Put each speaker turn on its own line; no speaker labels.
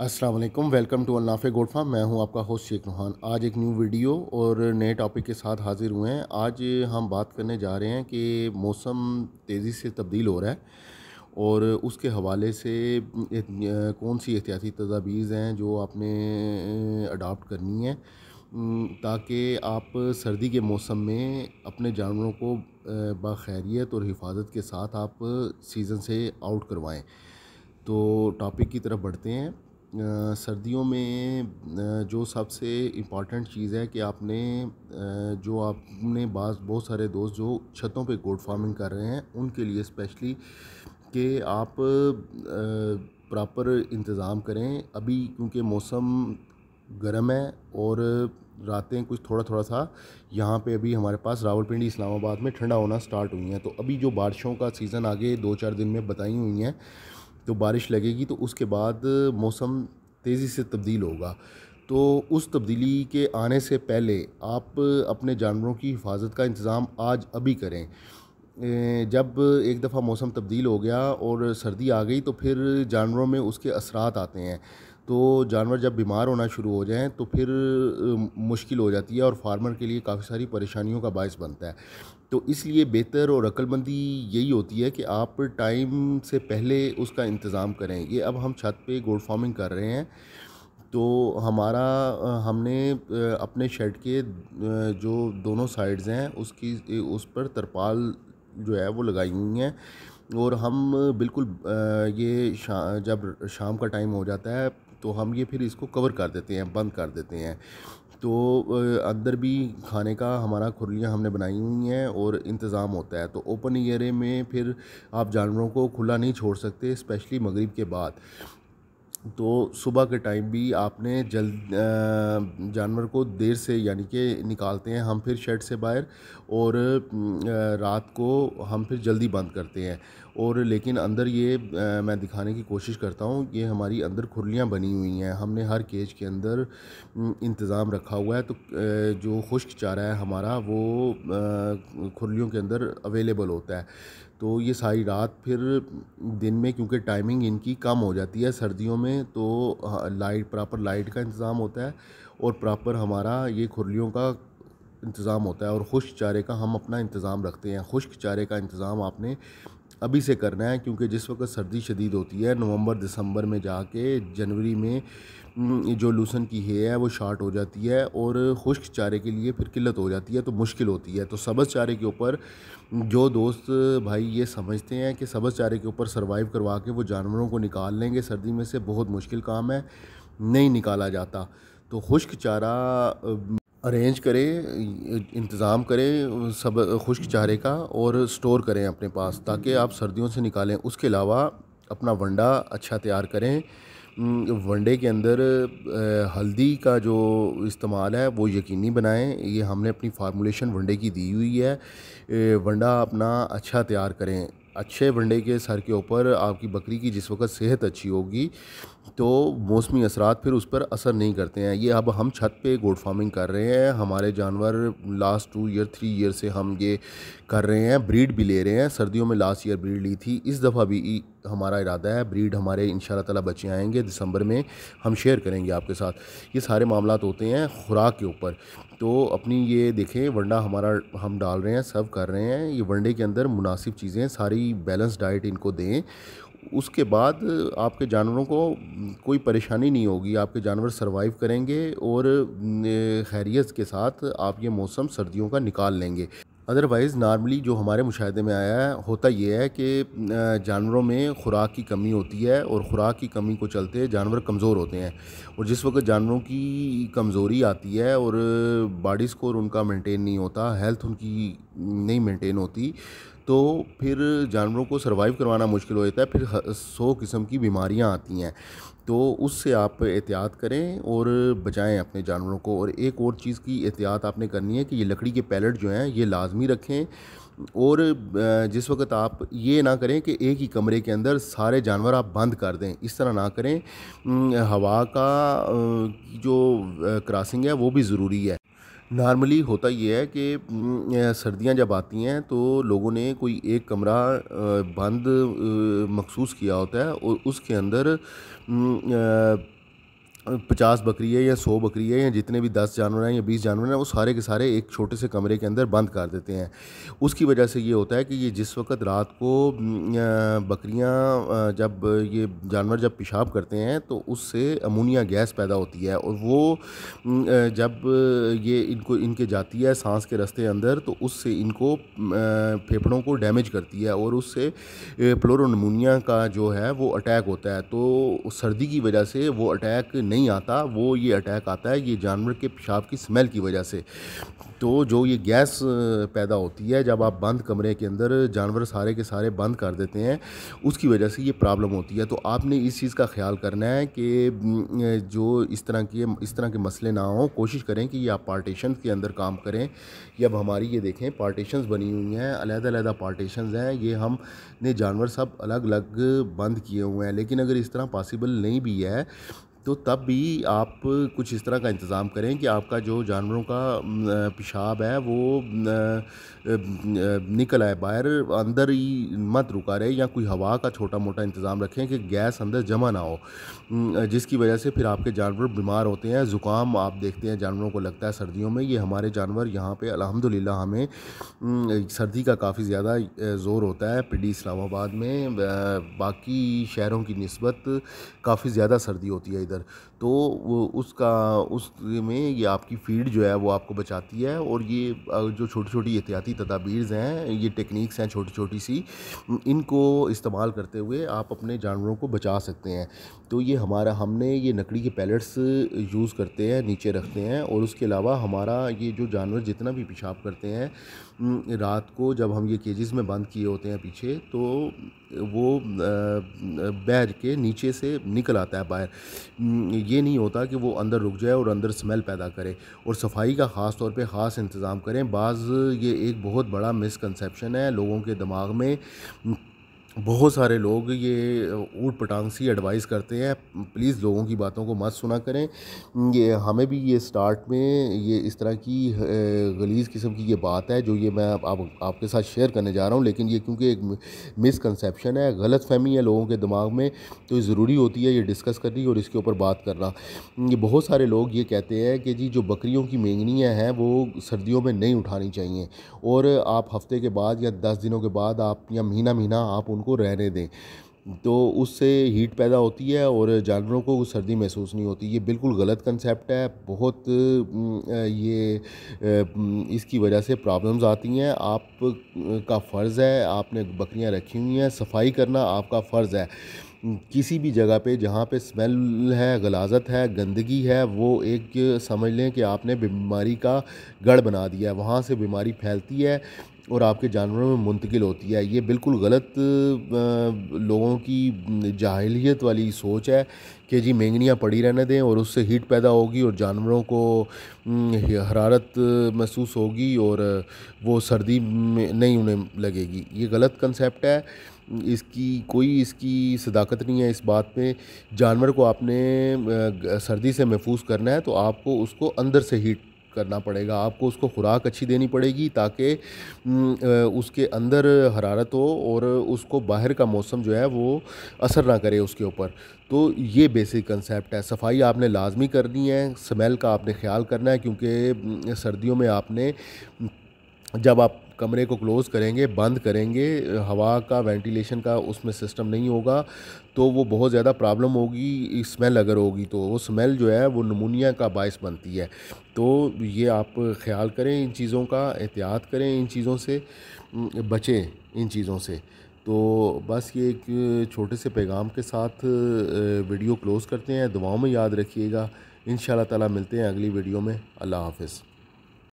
अस्सलाम वालेकुम, welcome to अल-नाफ़े goat farm. मैं हूं आपका होस्ट शेख रूहान। आज एक न्यू वीडियो और नए टॉपिक के साथ हाज़िर हुए हैं। आज हम बात करने जा रहे हैं कि मौसम तेज़ी से तब्दील हो रहा है और उसके हवाले से कौन सी एहतियाती तदाबीर हैं जो आपने अडॉप्ट करनी है ताकि आप सर्दी के मौसम में अपने जानवरों को बाखैरियत और हिफाजत के साथ आप सीज़न से आउट करवाएँ। तो टॉपिक की तरफ बढ़ते हैं। सर्दियों में जो सबसे इम्पॉर्टेंट चीज़ है कि आपने जो आपने बहुत सारे दोस्त जो छतों पे गोट फार्मिंग कर रहे हैं उनके लिए स्पेशली कि आप प्रॉपर इंतज़ाम करें अभी, क्योंकि मौसम गर्म है और रातें कुछ थोड़ा थोड़ा सा यहाँ पे अभी हमारे पास रावलपिंडी इस्लामाबाद में ठंडा होना स्टार्ट हुई हैं। तो अभी जो बारिशों का सीज़न आगे 2-4 दिन में बताई हुई हैं, तो बारिश लगेगी तो उसके बाद मौसम तेज़ी से तब्दील होगा। तो उस तब्दीली के आने से पहले आप अपने जानवरों की हिफाजत का इंतज़ाम आज अभी करें। जब एक दफ़ा मौसम तब्दील हो गया और सर्दी आ गई तो फिर जानवरों में उसके असरात आते हैं। तो जानवर जब बीमार होना शुरू हो जाएँ तो फिर मुश्किल हो जाती है और फार्मर के लिए काफ़ी सारी परेशानियों का बायस बनता है। तो इसलिए बेहतर और अक्लमंदी यही होती है कि आप टाइम से पहले उसका इंतज़ाम करें। ये अब हम छत पे गोट फार्मिंग कर रहे हैं, तो हमारा हमने अपने शेड के जो दोनों साइड्स हैं उस पर तरपाल जो है वो लगाई हुई हैं और हम बिल्कुल ये जब शाम का टाइम हो जाता है तो हम ये फिर इसको कवर कर देते हैं, बंद कर देते हैं। तो अंदर भी खाने का हमारा खुरलियाँ हमने बनाई हुई हैं और इंतज़ाम होता है। तो ओपन एरिया में फिर आप जानवरों को खुला नहीं छोड़ सकते, स्पेशली मगरिब के बाद। तो सुबह के टाइम भी आपने जानवर को देर से यानी कि निकालते हैं हम फिर शेड से बाहर और रात को हम फिर जल्दी बंद करते हैं। और लेकिन अंदर ये मैं दिखाने की कोशिश करता हूँ, ये हमारी अंदर खुरलियाँ बनी हुई हैं, हमने हर केज के अंदर इंतज़ाम रखा हुआ है। तो जो खुश्क चारा है हमारा वो खुरलियों के अंदर अवेलेबल होता है। तो ये सारी रात फिर दिन में, क्योंकि टाइमिंग इनकी कम हो जाती है सर्दियों में, तो प्रॉपर लाइट का इंतज़ाम होता है और प्रॉपर हमारा ये खुरलियों का इंतज़ाम होता है और खुश्क चारे का हम अपना इंतज़ाम रखते हैं। खुश्क चारे का इंतज़ाम आपने अभी से करना है, क्योंकि जिस वक्त सर्दी शदीद होती है नवंबर दिसंबर में जाके जनवरी में जो लूसन की है वो शार्ट हो जाती है और खुश्क चारे के लिए फिर किल्लत हो जाती है, तो मुश्किल होती है। तो सब्ज़ चारे के ऊपर जो दोस्त भाई ये समझते हैं कि सब्ज़ चारे के ऊपर सर्वाइव करवा के वो जानवरों को निकाल लेंगे सर्दी में से, बहुत मुश्किल काम है, नहीं निकाला जाता। तो खुश्क चारा अरेंज करें, इंतज़ाम करें सब खुश्क चारे का और स्टोर करें अपने पास ताकि आप सर्दियों से निकालें। उसके अलावा अपना वंडा अच्छा तैयार करें। वनडे के अंदर हल्दी का जो इस्तेमाल है वो यकीनी बनाएं। ये हमने अपनी फार्मूलेशन वनडे की दी हुई है। वंडा अपना अच्छा तैयार करें। अच्छे वनडे के सर के ऊपर आपकी बकरी की जिस वक्त सेहत अच्छी होगी तो मौसमी असरात फिर उस पर असर नहीं करते हैं। ये अब हम छत पे गोट फार्मिंग कर रहे हैं, हमारे जानवर लास्ट 2 ईयर 3 ईयर से हम ये कर रहे हैं, ब्रीड भी ले रहे हैं। सर्दियों में लास्ट ईयर ब्रीड ली थी, इस दफ़ा भी हमारा इरादा है ब्रीड हमारे इंशाल्लाह ताला बच्चे आएंगे दिसंबर में, हम शेयर करेंगे आपके साथ। ये सारे मामलात होते हैं खुराक के ऊपर। तो अपनी ये देखें वंडा हमारा हम डाल रहे हैं, सर्व कर रहे हैं। ये वनडे के अंदर मुनासिब चीज़ें सारी बैलेंस डाइट इनको दें। उसके बाद आपके जानवरों को कोई परेशानी नहीं होगी, आपके जानवर सर्वाइव करेंगे और खैरियत के साथ आप ये मौसम सर्दियों का निकाल लेंगे। अदरवाइज़ नॉर्मली जो हमारे मुशाहिदे में आया है, होता ये है कि जानवरों में खुराक की कमी होती है और ख़ुराक की कमी को चलते जानवर कमज़ोर होते हैं। और जिस वक्त जानवरों की कमज़ोरी आती है और बॉडी स्कोर उनका मेंटेन नहीं होता, हेल्थ उनकी नहीं मेंटेन होती, तो फिर जानवरों को सर्वाइव करवाना मुश्किल हो जाता है। फिर 100 किस्म की बीमारियां आती हैं। तो उससे आप एहतियात करें और बचाएं अपने जानवरों को। और एक और चीज़ की एहतियात आपने करनी है कि ये लकड़ी के पैलेट जो हैं ये लाजमी रखें। और जिस वक्त आप ये ना करें कि एक ही कमरे के अंदर सारे जानवर आप बंद कर दें, इस तरह ना करें। हवा का जो क्रॉसिंग है वो भी ज़रूरी है। नॉर्मली होता ये है कि सर्दियाँ जब आती हैं तो लोगों ने कोई एक कमरा बंद मखसूस किया होता है और उसके अंदर 50 बकरी है या 100 बकरी है या जितने भी 10 जानवर हैं या 20 जानवर हैं, वो सारे के सारे एक छोटे से कमरे के अंदर बंद कर देते हैं। उसकी वजह से ये होता है कि ये जिस वक्त रात को बकरियां जब ये जानवर जब पेशाब करते हैं तो उससे अमोनिया गैस पैदा होती है, और वो जब ये इनको इनके जाती है सांस के रास्ते अंदर, तो उससे इनको फेफड़ों को डैमेज करती है, और उससे प्लोरोनमोनिया का जो है वो अटैक होता है। तो सर्दी की वजह से वो अटैक नहीं आता, वो ये अटैक आता है ये जानवर के पेशाब की स्मेल की वजह से। तो जो ये गैस पैदा होती है जब आप बंद कमरे के अंदर जानवर सारे के सारे बंद कर देते हैं, उसकी वजह से ये प्रॉब्लम होती है। तो आपने इस चीज़ का ख्याल करना है कि जो इस तरह के मसले ना हों, कोशिश करें कि ये आप पार्टीशन के अंदर काम करें। ये अब हमारी ये देखें पार्टीशंस बनी हुई हैं, अलग-अलग पार्टीशंस हैं, ये हमने जानवर सब अलग-अलग बंद किए हुए हैं। लेकिन अगर इस तरह पॉसिबल नहीं भी है तो तब भी आप कुछ इस तरह का इंतज़ाम करें कि आपका जो जानवरों का पेशाब है वो निकल आए बाहर, अंदर ही मत रुका रहे, या कोई हवा का छोटा मोटा इंतज़ाम रखें कि गैस अंदर जमा ना हो, जिसकी वजह से फिर आपके जानवर बीमार होते हैं। ज़ुकाम आप देखते हैं जानवरों को लगता है सर्दियों में। ये हमारे जानवर यहाँ पे अल्हम्दुलिल्लाह हमें सर्दी का काफ़ी ज़्यादा ज़ोर होता है पिंडी इस्लामाबाद में, बाकी शहरों की निस्बत काफ़ी ज़्यादा सर्दी होती है इधर। तो वो उसमें ये आपकी फ़ीड जो है वो आपको बचाती है, और ये जो छोटी-छोटी एहतियाती तदाबीर हैं, ये टेक्निक्स हैं छोटी-छोटी सी, इनको इस्तेमाल करते हुए आप अपने जानवरों को बचा सकते हैं। तो ये हमने ये लकड़ी के पैलेट्स यूज़ करते हैं, नीचे रखते हैं, और उसके अलावा हमारा ये जो जानवर जितना भी पेशाब करते हैं रात को जब हम ये केजेस में बंद किए होते हैं पीछे, तो वो बैठ के नीचे से निकल आता है बाहर। ये नहीं होता कि वो अंदर रुक जाए और अंदर स्मेल पैदा करे। और सफाई का ख़ास तौर पे ख़ास इंतज़ाम करें। ये एक बहुत बड़ा मिसकंसेप्शन है लोगों के दिमाग में। बहुत सारे लोग ये ऊट पटांग सी एडवाइस करते हैं, प्लीज़ लोगों की बातों को मत सुना करें। ये हमें भी ये स्टार्ट में ये इस तरह की गलीज़ किस्म की ये बात है जो ये मैं आपके साथ शेयर करने जा रहा हूँ, लेकिन ये क्योंकि एक मिसकंसेप्शन है, गलत फहमी है लोगों के दिमाग में, तो ज़रूरी होती है ये डिस्कस करनी और इसके ऊपर बात करना। ये बहुत सारे लोग ये कहते हैं कि जी जो बकरियों की मेंगनियाँ हैं वो सर्दियों में नहीं उठानी चाहिए, और आप हफ्ते के बाद या 10 दिनों के बाद आप या महीना आप उनको रहने दें, तो उससे हीट पैदा होती है और जानवरों को सर्दी महसूस नहीं होती। ये बिल्कुल गलत कंसेप्ट है। बहुत इसकी वजह से प्रॉब्लम्स आती हैं। आप का फ़र्ज़ है, आपने बकरियां रखी हुई हैं, सफाई करना आपका फ़र्ज़ है। किसी भी जगह पे जहाँ पे स्मेल है, गलाज़त है, गंदगी है, वो एक समझ लें कि आपने बीमारी का गढ़ बना दिया है। वहाँ से बीमारी फैलती है और आपके जानवरों में मुंतकिल होती है। ये बिल्कुल गलत लोगों की जाहिलियत वाली सोच है कि जी मेंगनियाँ पड़ी रहने दें और उससे हीट पैदा होगी और जानवरों को हरारत महसूस होगी और वो सर्दी में नहीं उन्हें लगेगी। ये गलत कंसेप्ट है। इसकी सदाकत नहीं है इस बात पे। जानवर को आपने सर्दी से महफूज करना है तो आपको उसको अंदर से हीट करना पड़ेगा। आपको उसको खुराक अच्छी देनी पड़ेगी ताकि उसके अंदर हरारत हो और उसको बाहर का मौसम जो है वो असर ना करे उसके ऊपर। तो ये बेसिक कंसेप्ट है। सफाई आपने लाजमी करनी है, स्मेल का आपने ख्याल करना है, क्योंकि सर्दियों में आपने जब आप कमरे को क्लोज़ करेंगे, बंद करेंगे, हवा का वेंटिलेशन का उसमें सिस्टम नहीं होगा, तो वो बहुत ज़्यादा प्रॉब्लम होगी। स्मेल अगर होगी तो वो स्मेल जो है वो निमोनिया का बायस बनती है। तो ये आप ख्याल करें इन चीज़ों का, एहतियात करें, इन चीज़ों से बचें इन चीज़ों से। तो बस ये एक छोटे से पैगाम के साथ वीडियो क्लोज़ करते हैं। दुआओं में याद रखिएगा। इंशाअल्लाह ताला मिलते हैं अगली वीडियो में। अल्लाह हाफ़िज़।